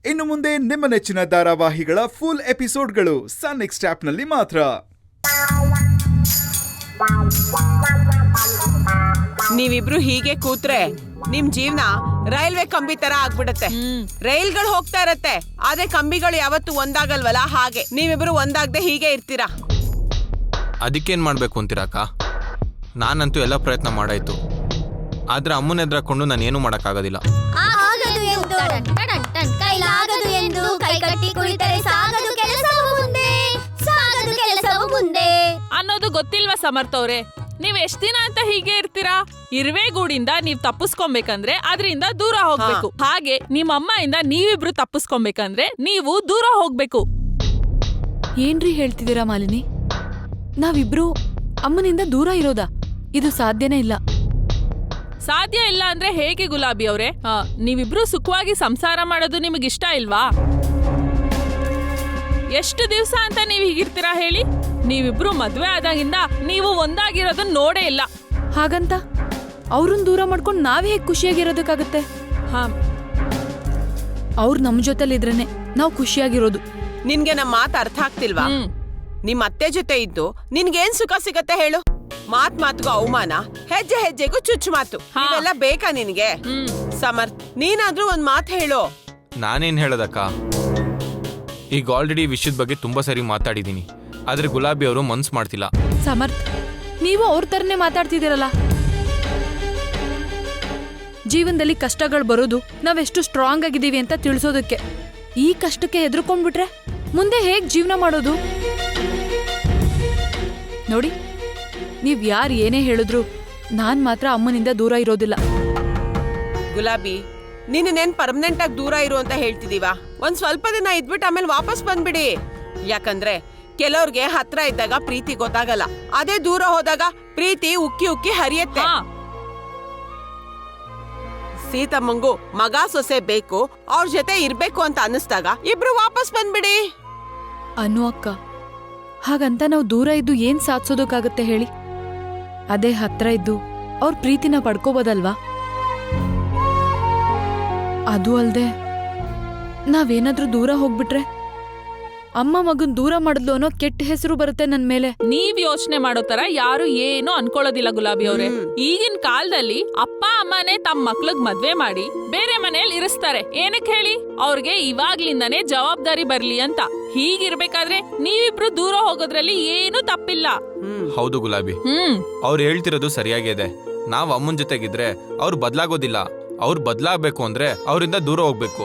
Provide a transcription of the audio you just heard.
ಇನ್ನು ಮುಂದೆ ನಿಮ್ಮ ನೆಚ್ಚಿನ ಧಾರಾವಾಹಿಗಳ ಫುಲ್ ಎಪಿಸೋಡ್ಗಳು ಸನ್ ನೆಕ್ಸ್ಟ್ ಆಪ್ನಲ್ಲಿ ಮಾತ್ರ. ನೀವಿಬ್ರು ಹೀಗೆ ಕೂತ್ರೆ ನಿಮ್ ಜೀವನ ರೈಲ್ವೆ ಕಂಬಿ ತರ ಆಗ್ಬಿಡತ್ತೆ. ರೈಲ್ಗಳು ಹೋಗ್ತಾ ಇರತ್ತೆ, ಆದ್ರೆ ಕಂಬಿಗಳು ಯಾವತ್ತು ಒಂದಾಗಲ್ವಲ್ಲ, ಹಾಗೆ ನೀವಿಬ್ರು ಒಂದಾಗದೆ ಹೀಗೆ ಇರ್ತೀರಾ. ಅದಕ್ಕೇನ್ ಮಾಡ್ಬೇಕು ಅಂತೀರಾಕ? ನಾನಂತೂ ಎಲ್ಲ ಪ್ರಯತ್ನ ಮಾಡಾಯ್ತು, ಆದ್ರೆ ಅಮ್ಮನ ಎದುರಾಕೊಂಡು ನಾನು ಏನು ಮಾಡಕ್ಕಾಗೋದಿಲ್ಲ. ಕೈಲಾಗದು ಎಂದು ಕೈ ಕಟ್ಟಿ ಕುಳಿತರೆ ಸಾಗದು ಕೆಲಸವು ಮುಂದೆ ಅನ್ನೋದು ಗೊತ್ತಿಲ್ವಾ ಸಮರ್ಥ ಅವ್ರೆ? ನೀವ್ ಎಷ್ಟ್ ದಿನ ಅಂತ ಹೀಗೆ ಇರ್ತೀರಾ? ಇರುವೆ ಗೂಡಿಂದ ನೀವ್ ತಪ್ಪಿಸ್ಕೊಬೇಕಂದ್ರೆ ಅದರಿಂದ ದೂರ ಹೋಗ್ಬೇಕು. ಹಾಗೆ ನಿಮ್ಮ ಅಮ್ಮಯಿಂದ ನೀವಿಬ್ರು ತಪ್ಪಿಸ್ಕೊಬೇಕಂದ್ರೆ ನೀವು ದೂರ ಹೋಗ್ಬೇಕು. ಏನ್ರಿ ಹೇಳ್ತಿದ್ದೀರಾ ಮಾಲಿನಿ? ನಾವಿಬ್ರು ಅಮ್ಮನಿಂದ ದೂರ ಇರೋದಾ? ಇದು ಸಾಧ್ಯನೇ ಇಲ್ಲ. ಸಾಧ್ಯ ಇಲ್ಲ ಅಂದ್ರೆ ಹೇಗೆ ಗುಲಾಬಿ ಅವ್ರೆ? ನೀವಿಬ್ರು ಸುಖವಾಗಿ ಸಂಸಾರ ಮಾಡೋದು ನಿಮಗಿಷ್ಟ ಇಲ್ವಾ? ಎಷ್ಟು ದಿವಸ ಅಂತ ನೀವ್ ಹೀಗಿರ್ತೀರಾ ಹೇಳಿ? ನೀವಿಬ್ರು ಮದ್ವೆ ಆದಾಗಿಂದ ನೀವು ಒಂದಾಗಿರೋದನ್ನ ನೋಡೇ ಇಲ್ಲ. ಹಾಗಂತ ಅವ್ರನ್ನ ದೂರ ಮಾಡ್ಕೊಂಡು ನಾವೇ ಹೇಗೆ ಖುಷಿಯಾಗಿರೋದಕ್ಕಾಗತ್ತೆ? ಅವ್ರು ನಮ್ ಜೊತೆಲಿದ್ರೇನೆ ನಾವು ಖುಷಿಯಾಗಿರೋದು. ನಿನ್ಗೆ ನಮ್ಮ ಮಾತು ಅರ್ಥ ಆಗ್ತಿಲ್ವಾ? ನಿಮ್ ಅತ್ತೆ ಜೊತೆ ಇದ್ದು ನಿನ್ಗೇನ್ ಸುಖ ಸಿಗತ್ತೆ ಹೇಳು? ಮಾತ್ಗೂ ಅವಮಾನ, ಹೆಜ್ಜೆ ಹೆಜ್ಜೆಗೂ ಚುಚ್ಚು ಮಾತು, ಇವೆಲ್ಲ ಬೇಕಾ ನಿನ್ಗೆ? ಸಮರ್ಥ್, ನೀನಾದ್ರೂ ಒಂದ್ ಮಾತು ಹೇಳು. ನಾನೇನ್ ಹೇಳೋದಕ್ಕ? ಈಗ ಆಲ್ರೆಡಿ ವಿಷಯದ ಬಗ್ಗೆ ತುಂಬಾ ಸರಿ ಮಾತಾಡಿದೀನಿ, ಆದ್ರೆ ಗುಲಾಬಿ ಅವರು ಮನ್ಸು ಮಾಡ್ತಿಲ್ಲ. ಸಮರ್ಥ್, ನೀವು ಅವ್ರ ತರನೇ ಮಾತಾಡ್ತಿದ್ದೀರಲ್ಲ. ಜೀವನದಲ್ಲಿ ಕಷ್ಟಗಳು ಬರೋದು ನಾವೆಷ್ಟು ಸ್ಟ್ರಾಂಗ್ ಆಗಿದ್ದೀವಿ ಅಂತ ತಿಳಿಸೋದಕ್ಕೆ. ಈ ಕಷ್ಟಕ್ಕೆ ಹೆದರ್ಕೊಂಡ್ಬಿಟ್ರೆ ಮುಂದೆ ಹೇಗ್ ಜೀವನ ಮಾಡೋದು? ನೋಡಿ, ನೀವ್ ಯಾರು ಏನೇ ಹೇಳಿದ್ರು ನಾನ್ ಮಾತ್ರ ಅಮ್ಮನಿಂದ ದೂರ ಇರೋದಿಲ್ಲ. ಗುಲಾಬಿ, ನೀನೇನ್ ಪರ್ಮನೆಂಟ್ ಆಗಿ ದೂರ ಇರು ಅಂತ ಹೇಳ್ತಿದೀವಾ? ಒಂದ್ ಸ್ವಲ್ಪ ದಿನ ಇದ್ಬಿಟ್ಟು ಆಮೇಲೆ ವಾಪಸ್ ಬಂದ್ಬಿಡಿ. ಯಾಕಂದ್ರೆ ಕೆಲವ್ರಿಗೆ ಹತ್ರ ಇದ್ದಾಗ ಪ್ರೀತಿ ಗೊತ್ತಾಗಲ್ಲ, ಅದೇ ದೂರ ಹೋದಾಗ ಪ್ರೀತಿ ಉಕ್ಕಿ ಉಕ್ಕಿ ಹರಿಯತ್ತೆ. ಸೀತಮ್ಮಂಗೂ ಮಗ ಸೊಸೆ ಬೇಕು, ಅವ್ರ ಜೊತೆ ಇರ್ಬೇಕು ಅಂತ ಅನ್ನಿಸ್ದಾಗ ಇಬ್ರು ವಾಪಸ್ ಬಂದ್ಬಿಡಿ. ಅನ್ನು ಅಕ್ಕ, ಹಾಗಂತ ನಾವು ದೂರ ಇದ್ದು ಏನ್ ಸಾಧಿಸೋದಕ್ಕಾಗತ್ತೆ ಹೇಳಿ? ಅದೇ ಹತ್ರ ಇದ್ದು ಅವ್ರ ಪ್ರೀತಿನ ಪಡ್ಕೋಬೋದಲ್ವಾ? ಅದು ಅಲ್ದೆ ನಾವೇನಾದ್ರೂ ದೂರ ಹೋಗ್ಬಿಟ್ರೆ ಅಮ್ಮ ಮಗನ್ ದೂರ ಮಾಡಿದ್ಲು ಅನ್ನೋ ಕೆಟ್ಟ ಹೆಸರು ಬರುತ್ತೆ ನನ್ ಮೇಲೆ. ನೀವ್ ಯೋಚನೆ ಮಾಡೋ ತರ ಯಾರು ಏನು ಅನ್ಕೊಳ್ಳೋದಿಲ್ಲ ಗುಲಾಬಿ ಅವ್ರೆ. ಈಗಿನ ಕಾಲದಲ್ಲಿ ಅಪ್ಪ ಅಮ್ಮನೇ ತಮ್ಮ ಮಕ್ಳಿಗ್ ಮದ್ವೆ ಮಾಡಿ ಬೇರೆ ಮನೇಲಿ ಇರಿಸ್ತಾರೆ. ಏನಕ್ಕೆ ಹೇಳಿ? ಅವ್ರಿಗೆ ಇವಾಗ್ಲಿಂದಾನೇ ಜವಾಬ್ದಾರಿ ಬರ್ಲಿ ಅಂತ. ಹೀಗಿರ್ಬೇಕಾದ್ರೆ ನೀವಿಬ್ರು ದೂರ ಹೋಗೋದ್ರಲ್ಲಿ ಏನು ತಪ್ಪಿಲ್ಲ. ಹೌದು ಗುಲಾಬಿ, ಅವ್ರು ಹೇಳ್ತಿರೋದು ಸರಿಯಾಗಿದೆ. ನಾವ್ ಅಮ್ಮನ್ ಜೊತೆಗಿದ್ರೆ ಅವ್ರು ಬದ್ಲಾಗೋದಿಲ್ಲ. ಅವ್ರು ಬದ್ಲಾಗ್ಬೇಕು ಅಂದ್ರೆ ಅವರಿಂದ ದೂರ ಹೋಗ್ಬೇಕು.